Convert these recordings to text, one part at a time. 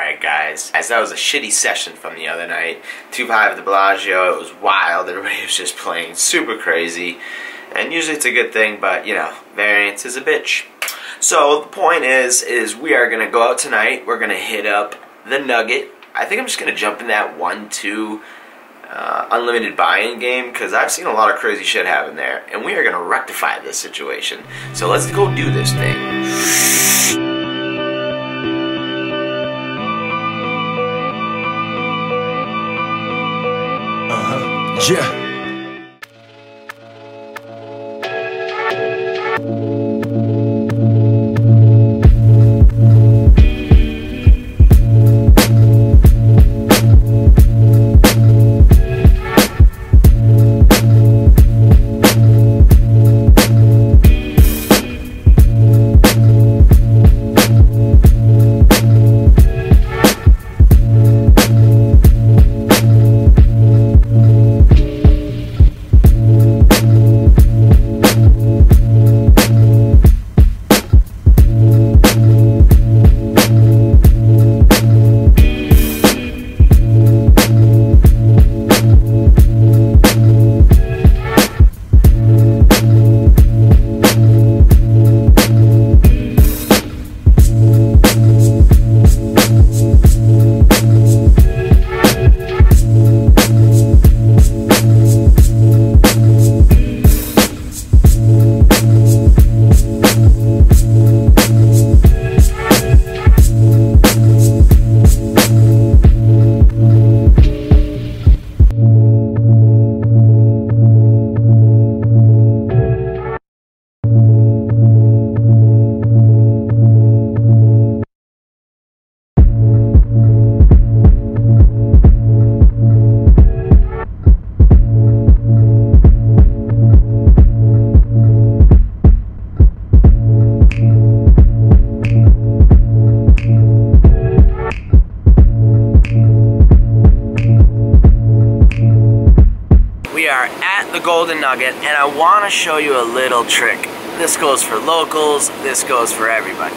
Alright guys, that was a shitty session from the other night. 2-5 at the Bellagio, it was wild, everybody was just playing super crazy. And usually it's a good thing, but you know, variance is a bitch. So the point is we are going to go out tonight, we're going to hit up the Nugget. I think I'm just going to jump in that 1-2 unlimited buy-in game, because I've seen a lot of crazy shit happen there. And we are going to rectify this situation. So let's go do this thing. Yeah. The Golden Nugget, and I want to show you a little trick. This goes for locals, this goes for everybody.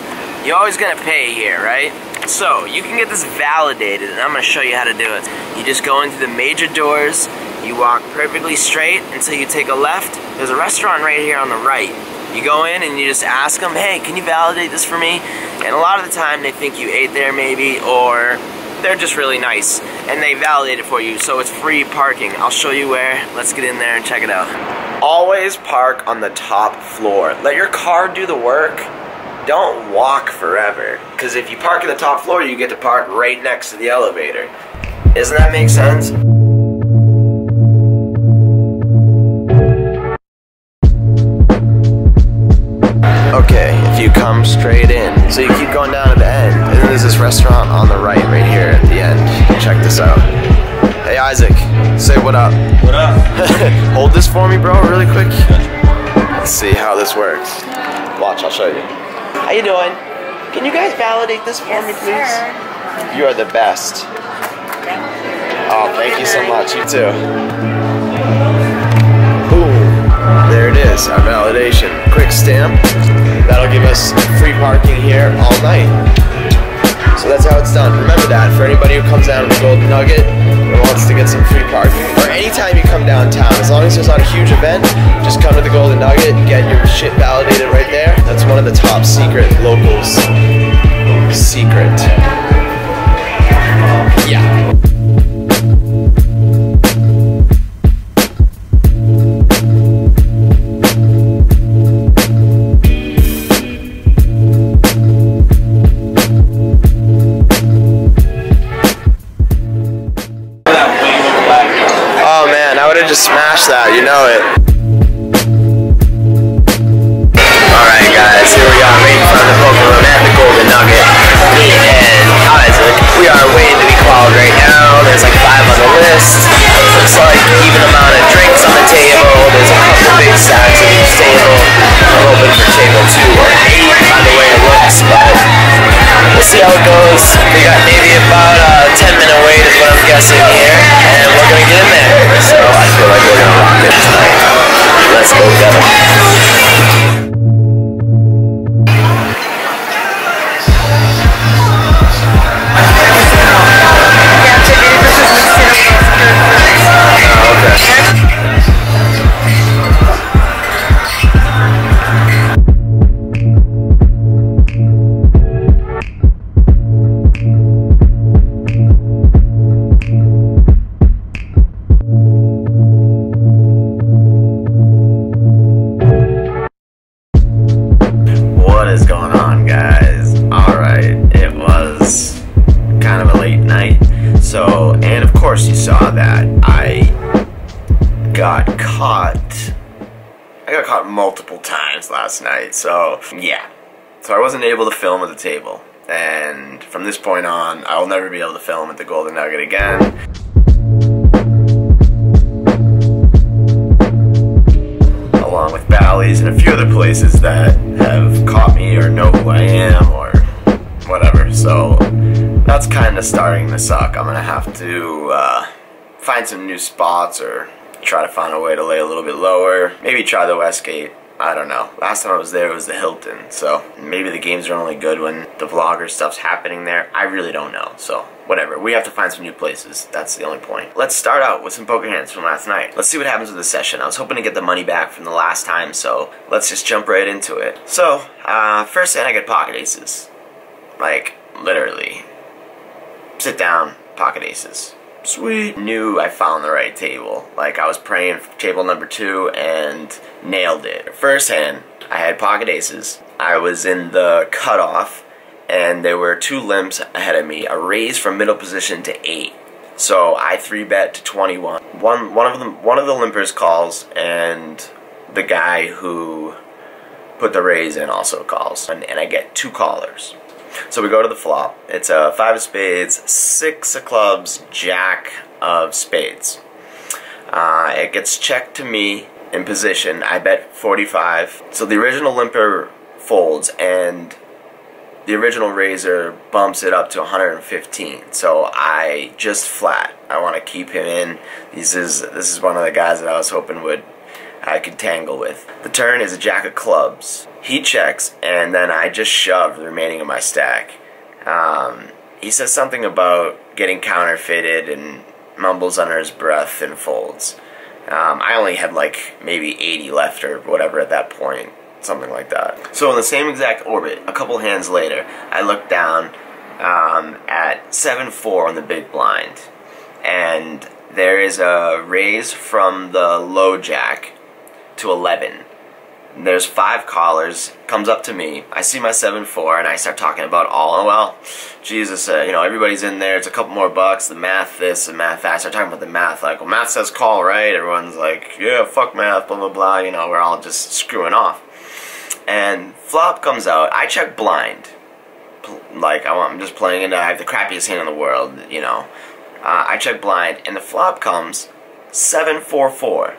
You're always going to pay here, right? So you can get this validated, and I'm going to show you how to do it. You just go into the major doors, you walk perfectly straight until you take a left. There's a restaurant right here on the right. You go in and you just ask them, hey, can you validate this for me? And a lot of the time they think you ate there maybe, or they're just really nice and they validate it for you, so it's free parking. I'll show you where. Let's get in there and check it out. Always park on the top floor. Let your car do the work. Don't walk forever, because if you park at the top floor, you get to park right next to the elevator. Doesn't that make sense? Okay, if you come straight in, so you keep going down to the end, and then there's this restaurant on the right here at the end. Check this out. Hey Isaac, say what up. What up? Hold this for me, bro, really quick. Let's see how this works. Watch, I'll show you. How you doing? Can you guys validate this for me, please? Sir. You are the best. Thank you. Oh, thank you so much. You too. Boom. There it is, our validation. Quick stamp. That'll give us free parking here all night. So that's how it's done. Remember that for anybody who comes down to the Golden Nugget and wants to get some free parking. Or anytime you come downtown, as long as there's not a huge event, just come to the Golden Nugget and get your shit validated right there. That's one of the top secret locals. Secret. Yeah. Just smash that, you know it. Alright guys, here we are right in front of the poker room at the Golden Nugget. Me and Isaac, we are waiting to be called right now. There's like 5 on the list. Looks like even amount of drinks on the table. There's a couple big stacks at each table. I'm hoping for table 2 or 8 by the way it looks, but we'll see how it goes. We got maybe about a 10-minute wait is what I'm guessing here, and we're gonna get in there. So I feel like we're gonna rock it tonight. Let's go get them. course you saw that I got caught. I got caught multiple times last night, so yeah. So I wasn't able to film at the table. And from this point on, I will never be able to film at the Golden Nugget again. Along with Bally's and a few other places that have caught me or know who I am or whatever. So that's kind of starting to suck. I'm gonna have to find some new spots or try to find a way to lay a little bit lower. Maybe try the Westgate. I don't know. Last time I was there it was the Hilton, so maybe the games are only good when the vlogger stuff's happening there. I really don't know, so whatever. We have to find some new places. That's the only point. Let's start out with some poker hands from last night. Let's see what happens with the session. I was hoping to get the money back from the last time, so let's just jump right into it. So, first hand I get pocket aces. Like, literally. Sit down, pocket aces. Sweet. Knew I found the right table. Like, I was praying for table number 2 and nailed it. First hand, I had pocket aces. I was in the cutoff, and there were 2 limps ahead of me. A raise from middle position to 8. So I 3-bet to 21. One of the limpers calls, and the guy who put the raise in also calls, and I get 2 callers. So we go to the flop. It's a 5 of spades, 6 of clubs, jack of spades. It gets checked to me in position. I bet 45. So the original limper folds, and the original raiser bumps it up to 115. So I just flat. I want to keep him in. This is one of the guys that I was hoping I could tangle with. The turn is a jack of clubs. He checks, and then I just shove the remaining of my stack. He says something about getting counterfeited and mumbles under his breath and folds. I only had like maybe 80 left or whatever at that point, something like that. So in the same exact orbit, a couple hands later, I look down at 7-4 on the big blind, and there is a raise from the low jack to 11. There's 5 callers, comes up to me, I see my 7-4, and I start talking about well, Jesus, you know, everybody's in there, it's a couple more bucks, the math this, the math that. I start talking about the math, like, well, math says call, right? Everyone's like, yeah, fuck math, blah, blah, blah, you know, we're all just screwing off. And flop comes out, I check blind. Like, I'm just playing it, I have the crappiest hand in the world, you know. I check blind, and the flop comes 7-4-4.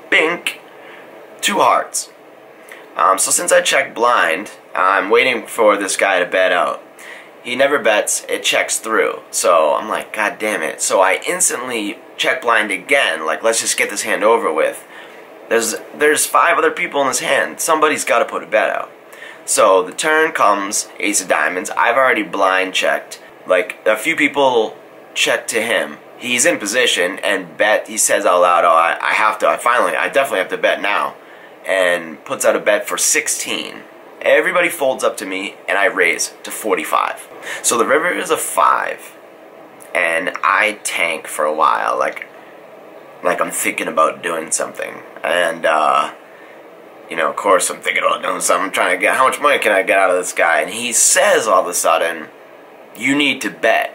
Bink. 2 hearts. So since I checked blind, I'm waiting for this guy to bet out. He never bets, it checks through. So I'm like, God damn it. So I instantly check blind again, like, let's just get this hand over with. There's 5 other people in this hand. Somebody's got to put a bet out. So the turn comes, ace of diamonds. I've already blind checked. Like, a few people check to him. He's in position and bet. He says out loud, oh, I definitely have to bet now. And puts out a bet for 16. Everybody folds up to me, and I raise to 45. So the river is a 5, and I tank for a while, like I'm thinking about doing something. And, you know, of course I'm thinking about doing something. I'm trying to get, how much money can I get out of this guy? And he says all of a sudden, you need to bet.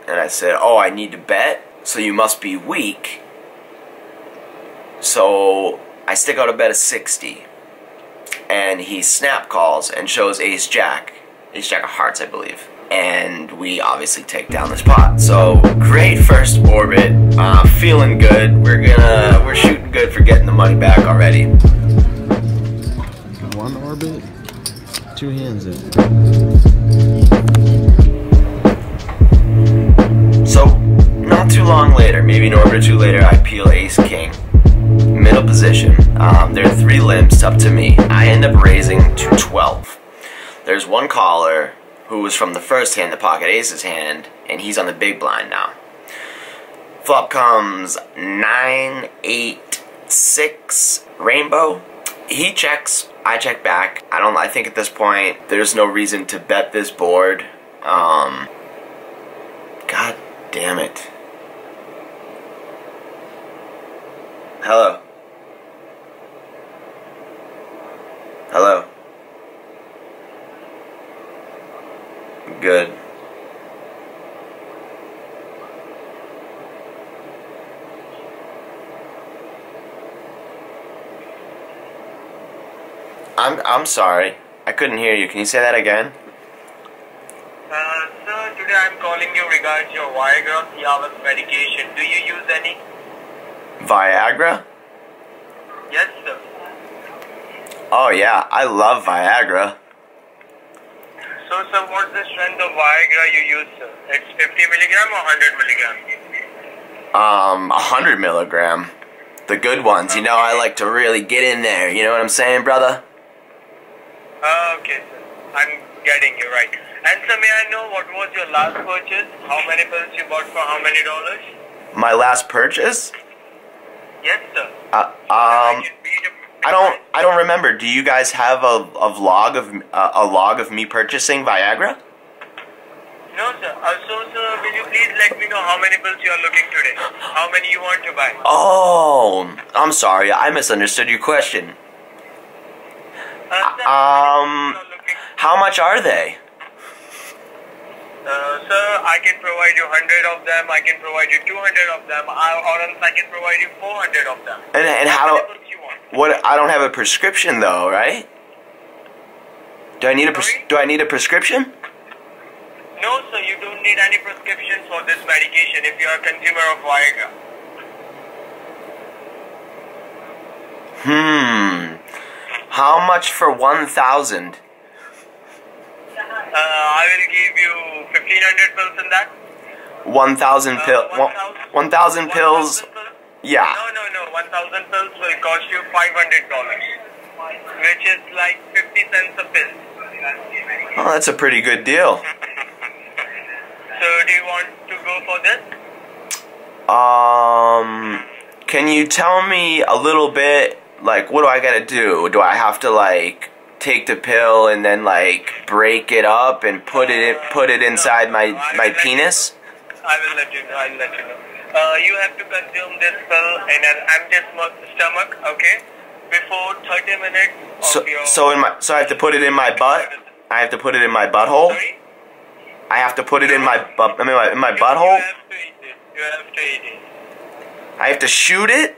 And I said, oh, I need to bet? So you must be weak. So I stick out a bet of 60, and he snap calls and shows ace jack of hearts, I believe, and we obviously take down this pot. So great first orbit, feeling good. We're shooting good for getting the money back already. 1 orbit, 2 hands in. So not too long later, maybe an orbit or 2 later, I peel ace king. Middle position. There are 3 limps up to me. I end up raising to 12. There's 1 caller who was from the first hand, the pocket aces hand, and he's on the big blind now. Flop comes 9, 8, 6, rainbow. He checks. I check back. I think at this point there's no reason to bet this board. God damn it. Hello. Hello. Good. I'm sorry. I couldn't hear you. Can you say that again? Sir, today I'm calling you regards your Viagra 3 hours medication. Do you use any? Viagra? Yes, sir. Oh yeah, I love Viagra. So, sir, what's the strength of Viagra you use, sir? It's 50 milligram or 100 milligram? 100 milligram. The good ones. You know, I like to really get in there. You know what I'm saying, brother? Okay, sir. I'm getting you right. And, sir, may I know what was your last purchase? How many pills you bought for how many dollars? My last purchase? Yes, sir. I don't remember. Do you guys have a log of me purchasing Viagra? No, sir. So, sir, will you please let me know how many pills you are looking today? How many you want to buy? Oh, I'm sorry. I misunderstood your question. Sir, How much are they? Sir, I can provide you 100 of them. I can provide you 200 of them. Or else I can provide you 400 of them. And how many do? pills you want? What? I don't have a prescription though, right? Do I need a prescription? No, sir. You don't need any prescription for this medication if you are a consumer of Viagra. How much for 1,000? I will give you 1,500 pills in that. 1,000 pill. 1,000 pills. Yeah. No. 1,000 pills will cost you $500, which is like 50 cents a pill. Oh, that's a pretty good deal. So, do you want to go for this? Can you tell me a little bit, like, what do I gotta do? Do I have to, like, take the pill and then, like, break it up and put it inside my penis? I will let you know. I'll let you know. You have to consume this pill in an empty stomach, okay? Before 30 minutes of so I have to put it in my butt? I have to put it in my butthole? Sorry? I have to put it in my butthole? You have to eat it. You have to eat it. I have to shoot it?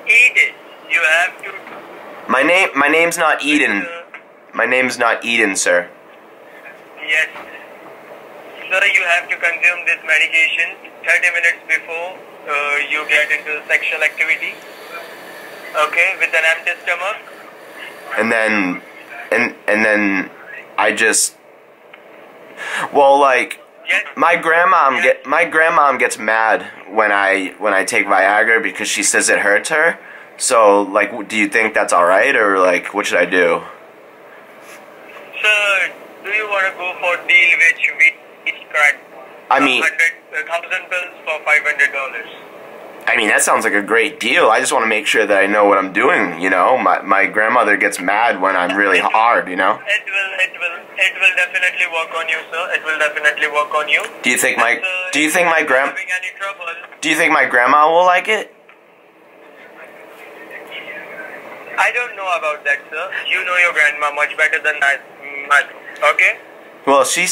Eat it. You have to. My name's not Eden. My name's not Eden, sir. Yes. Sir, you have to consume this medication 30 minutes before you get into sexual activity. Okay, with an empty stomach. And then I just, well, like, Yes. my grandmom gets mad when I take Viagra because she says it hurts her. So, like, do you think that's alright, or, like, what should I do? Sir, do you want to go for deal which we each crack? I mean, 1,000 pills for $500. I mean, that sounds like a great deal. I just want to make sure that I know what I'm doing, you know? My grandmother gets mad when I'm really hard, you know? It will definitely work on you, sir. It will definitely work on you. Do you think my having any trouble? Do you think my grandma will like it? I don't know about that, sir. You know your grandma much better than I. Okay? Well, she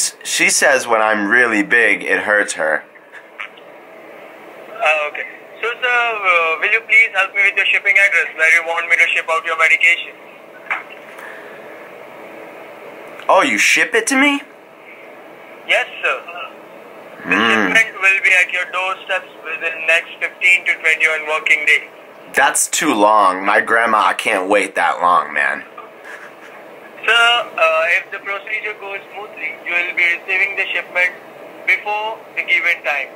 says when I'm really big, it hurts her. Okay. So, sir, will you please help me with your shipping address where you want me to ship out your medication? Oh, you ship it to me? Yes, sir. The shipment will be at your doorsteps within next 15 to 21 working days. That's too long. My grandma can't wait that long, man. Sir, if the procedure goes smoothly, you will be receiving the shipment before the given time.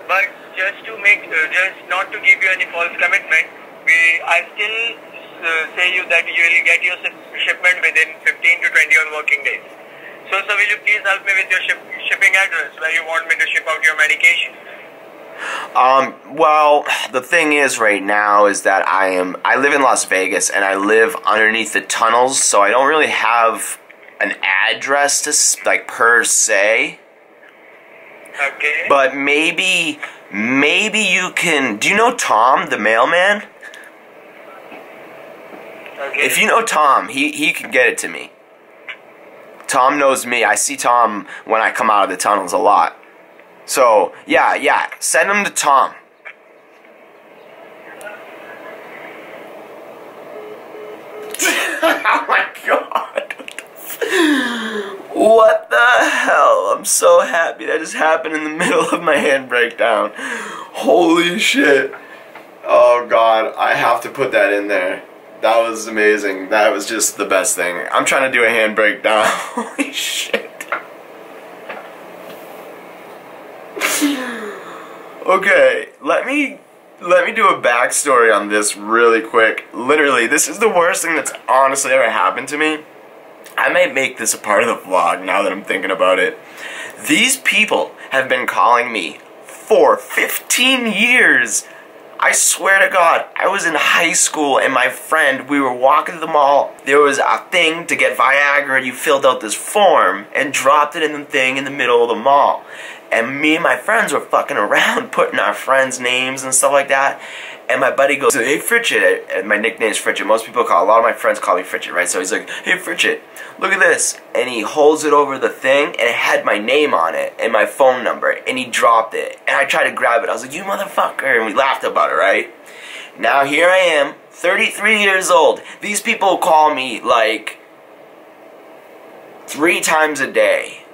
But just not to give you any false commitment, I still say you that you will get your shipment within 15 to 21 working days. So, sir, will you please help me with your shipping address where you want me to ship out your medication? Well, the thing is right now is that I live in Las Vegas and I live underneath the tunnels, so I don't really have an address to, like, per se. Okay. But maybe you can, do you know Tom, the mailman? Okay. If you know Tom, he can get it to me. Tom knows me. I see Tom when I come out of the tunnels a lot. So, yeah, send him to Tom. Oh my god. What the hell? I'm so happy that just happened in the middle of my hand breakdown. Holy shit. Oh god, I have to put that in there. That was amazing. That was just the best thing. I'm trying to do a hand breakdown. Holy shit. Okay, let me do a backstory on this really quick. Literally, this is the worst thing that's honestly ever happened to me. I might make this a part of the vlog now that I'm thinking about it. These people have been calling me for 15 years. I swear to God, I was in high school and my friend, we were walking to the mall. There was a thing to get Viagra. You filled out this form and dropped it in the thing in the middle of the mall. And me and my friends were fucking around putting our friends' names and stuff like that. And my buddy goes, hey Frechette, and my nickname is Frechette. Most people a lot of my friends call me Frechette, right? So he's like, hey Frechette, look at this. And he holds it over the thing, and it had my name on it, and my phone number, and he dropped it. And I tried to grab it. I was like, you motherfucker, and we laughed about it, right? Now here I am, 33 years old. These people call me like 3 times a day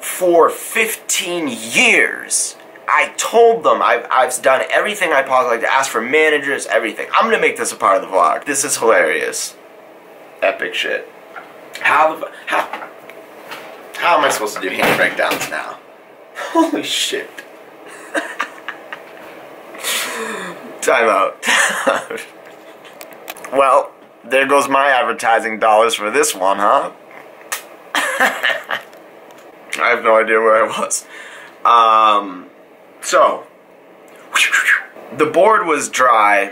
for 15 years. I told them I've done everything I possibly like to ask for managers, everything. I'm gonna make this a part of the vlog. This is hilarious. Epic shit. How am I supposed to do hand breakdowns now? Holy shit. Time out. Well, there goes my advertising dollars for this one, huh? I have no idea where I was. So, the board was dry,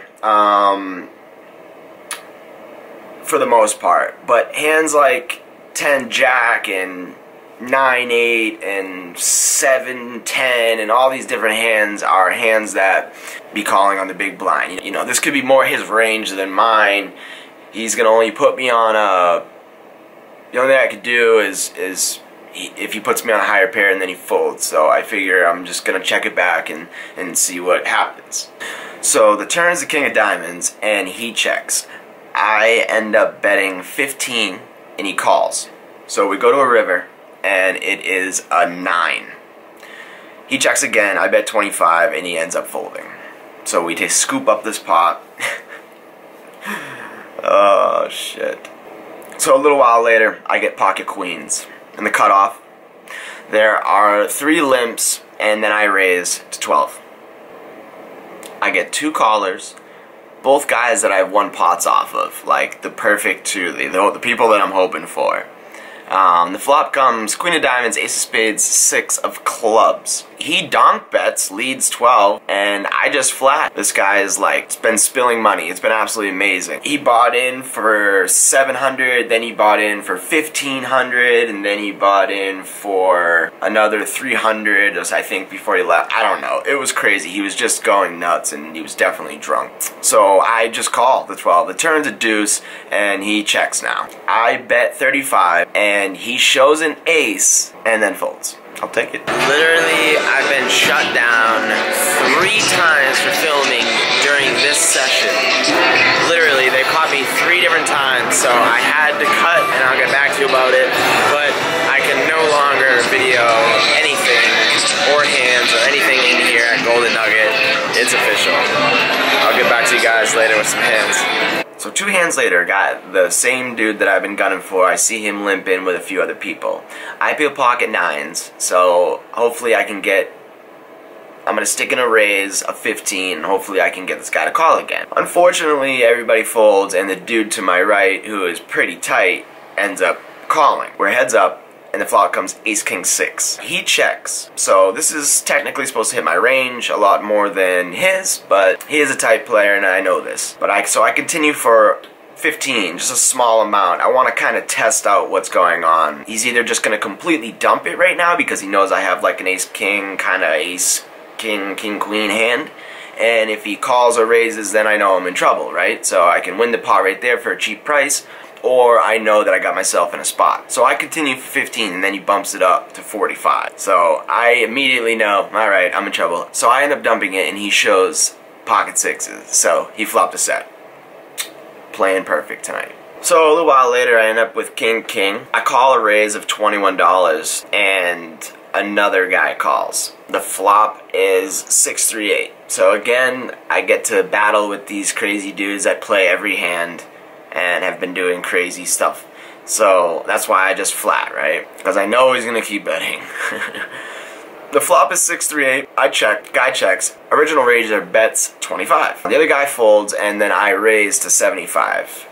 for the most part, but hands like 10 Jack and 9-8 and 7-10 and all these different hands are hands that be calling on the big blind. You know, this could be more his range than mine. He's gonna only put me on a... The only thing I could do is if he puts me on a higher pair and then he folds. So I figure I'm just going to check it back and see what happens. So the turn is the king of diamonds and he checks. I end up betting 15 and he calls. So we go to a river and it is a 9. He checks again, I bet 25 and he ends up folding. So we just scoop up this pot. Oh shit. So a little while later I get pocket queens. In the cutoff, there are 3 limps, and then I raise to 12. I get 2 callers, both guys that I've won pots off of, like the perfect 2, the people that I'm hoping for. The flop comes Queen of Diamonds, Ace of Spades, 6 of Clubs. He donk bets, leads 12, and I just flat. This guy is like, it's been spilling money. It's been absolutely amazing. He bought in for 700, then he bought in for 1,500, and then he bought in for another 300, I think, before he left. I don't know. It was crazy. He was just going nuts, and he was definitely drunk. So I just call the 12. The turn's a deuce, and he checks now. I bet 35, and he shows an ace, and then folds. I'll take it. Literally, I've been shut down 3 times for filming during this session. Literally, they caught me 3 different times, so I had to cut, and I'll get back to you about it, but I can no longer video anything, or hands, or anything in here at Golden Nugget. It's official. I'll get back to you guys later with some hands. So 2 hands later, got the same dude that I've been gunning for. I see him limp in with a few other people. I peel pocket 9s, so hopefully I can get... I'm going to stick in a raise of 15, and hopefully I can get this guy to call again. Unfortunately, everybody folds, and the dude to my right, who is pretty tight, ends up calling. We're heads up, and the flop comes Ace King 6. He checks, so this is technically supposed to hit my range a lot more than his, but he is a tight player and I know this. But so I continue for 15, just a small amount. I want to kind of test out what's going on. He's either just going to completely dump it right now because he knows I have like an Ace King, kind of Ace King, King Queen hand. And if he calls or raises, then I know I'm in trouble, right? So I can win the pot right there for a cheap price, or I know that I got myself in a spot. So I continue for 15, and then he bumps it up to 45. So I immediately know, alright, I'm in trouble. So I end up dumping it, and he shows pocket 6s. So he flopped a set. Playing perfect tonight. So a little while later, I end up with King. I call a raise of $21, and another guy calls. The flop is 6-3-8. So again, I get to battle with these crazy dudes that play every hand and have been doing crazy stuff. So that's why I just flat, right? Because I know he's gonna keep betting. The flop is 6-3-8. I check. Guy checks. Original raiser bets 25. The other guy folds, and then I raise to 75.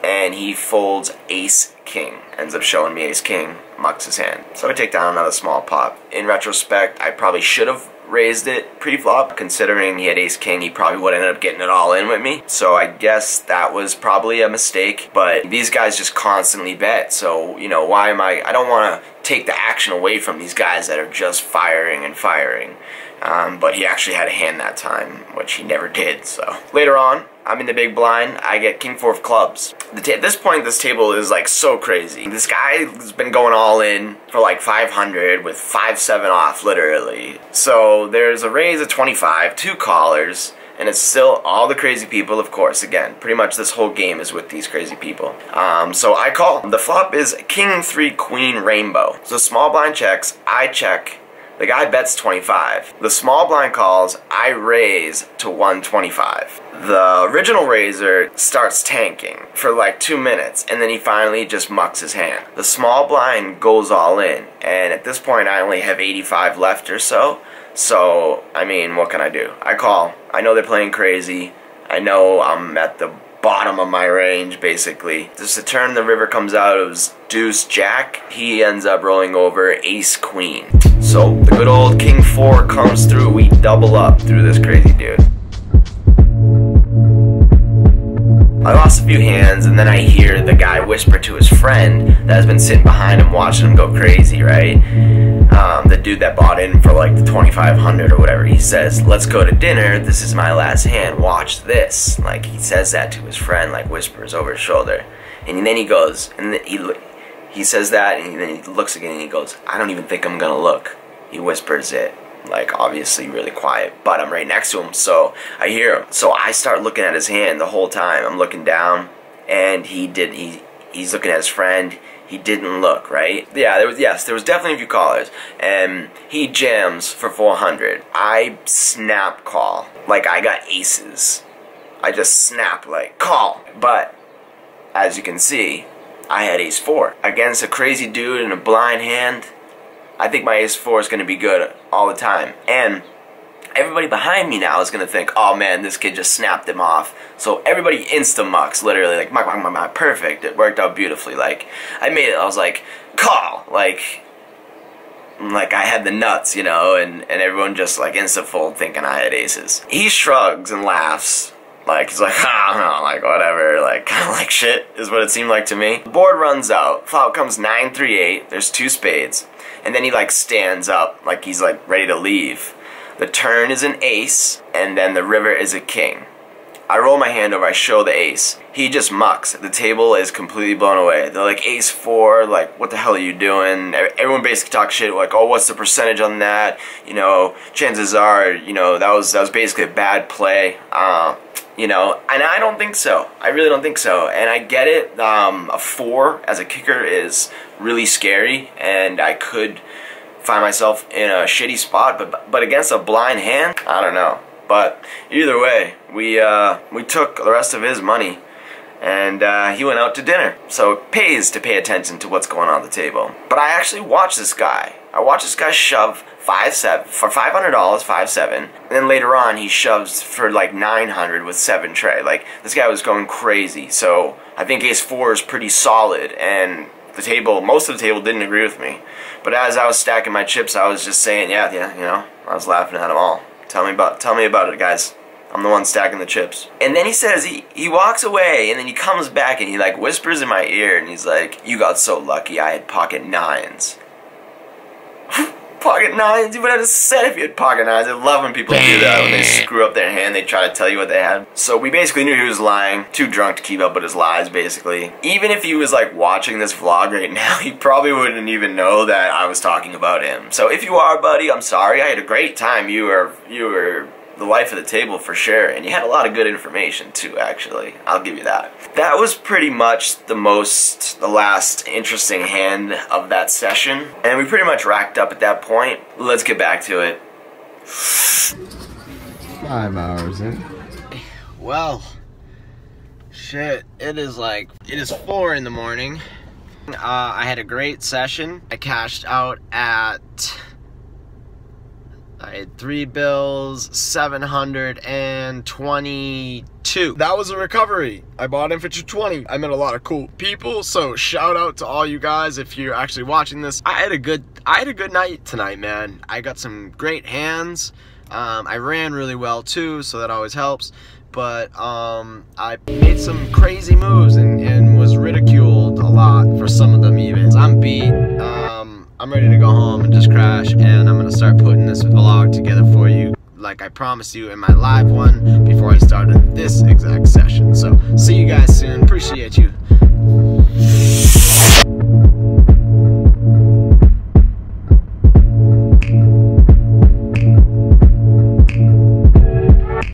And he folds ace-king. Ends up showing me ace-king. Mucks his hand. So I take down another small pot. In retrospect, I probably should have raised it pre-flop. Considering he had ace-king, he probably would have ended up getting it all in with me. So I guess that was probably a mistake. But these guys just constantly bet. So, you know, why am I don't want to take the action away from these guys that are just firing and firing. But he actually had a hand that time, which he never did. So later on, I'm in the big blind. I get king 4 of clubs. At this point, this table is like so crazy. This guy has been going all in for like 500 with 5-7 off, literally. So there's a raise of 25, 2 callers, and it's still all the crazy people, of course. Again, pretty much this whole game is with these crazy people. So I call. The flop is king 3 queen rainbow. So small blind checks, I check. The guy bets 25. The small blind calls, I raise to 125. The original raiser starts tanking for like 2 minutes, and then he finally just mucks his hand. The small blind goes all in, and at this point I only have 85 left or so. So, I mean, what can I do? I call. I know they're playing crazy. I know I'm at the bottom of my range, basically. Just the turn the river comes out, it was deuce jack. He ends up rolling over ace queen. So the good old king 4 comes through. We double up through this crazy dude. I lost a few hands, and then I hear the guy whisper to his friend that has been sitting behind him watching him go crazy, right? The dude that bought in for like the 2,500 or whatever, he says, "Let's go to dinner, this is my last hand, watch this." Like, he says that to his friend, like whispers over his shoulder. And then he goes, and then he says that, and then he looks again and he goes, "I don't even think I'm gonna look." He whispers it, like obviously really quiet, but I'm right next to him, so I hear him. So I start looking at his hand the whole time. I'm looking down, and he's looking at his friend. He didn't look, right? Yeah, there was definitely a few callers, and he jams for 400. I snap call, like I got aces. I just snap, like, call. But as you can see, I had ace 4 against a crazy dude in a blind hand. I think my ace 4 is going to be good all the time. And everybody behind me now is going to think, oh man, this kid just snapped him off. So everybody insta-mucks, literally, like, muck, perfect. It worked out beautifully. Like, I made it. I was like, call. Like I had the nuts, you know, and everyone just, like, insta-fold thinking I had aces. He shrugs and laughs. Like, he's like, I don't know, like, whatever, like, kind of like shit is what it seemed like to me. The board runs out. Flop comes 9-3-8. There's 2 spades. And then he, like, stands up, like he's, like, ready to leave. The turn is an ace, and then the river is a king. I roll my hand over, I show the ace. He just mucks. The table is completely blown away. They're like, ace 4, like, what the hell are you doing? Everyone basically talks shit, like, oh, what's the percentage on that? You know, chances are, you know, that was basically a bad play. You know, and I don't think so. I really don't think so. And I get it, a 4 as a kicker is really scary, and I could find myself in a shitty spot, but against a blind hand, I don't know. But either way, we took the rest of his money, and he went out to dinner. So it pays to pay attention to what's going on the table. But I actually watched this guy. I watched this guy shove 5-7 for $500, 5-7. And then later on, he shoves for like 900 with 7 tray. Like, this guy was going crazy. So I think ace 4 is pretty solid, and the table, most of the table didn't agree with me. But as I was stacking my chips, I was just saying, yeah, you know, I was laughing at them all. Tell me about it, guys. I'm the one stacking the chips. And then he says, he walks away, and then he comes back, and he, like, whispers in my ear, and he's like, "You got so lucky I had pocket 9s. Pocket 9s? You would have said if you had pocket 9s. I love when people do that. When they screw up their hand, they try to tell you what they had. So we basically knew he was lying. Too drunk to keep up with his lies, basically. Even if he was, like, watching this vlog right now, he probably wouldn't even know that I was talking about him. So if you are, buddy, I'm sorry. I had a great time. You were the life of the table for sure, and you had a lot of good information too, actually. I'll give you that. That was pretty much the last interesting hand of that session, and we pretty much racked up at that point. Let's get back to it. 5 hours in. Well, shit, it is 4 in the morning. I had a great session. I cashed out at, I had 3 bills, 722. That was a recovery. I bought in for 220. I met a lot of cool people, so shout out to all you guys if you're actually watching this. I had a good night tonight, man. I got some great hands. I ran really well too, so that always helps. But I made some crazy moves and was ridiculed a lot for some of them even. I'm beat. I'm ready to go home and just crash, and I'm gonna start putting this vlog together for you like I promised you in my live one before I started this exact session. So see you guys soon. Appreciate you.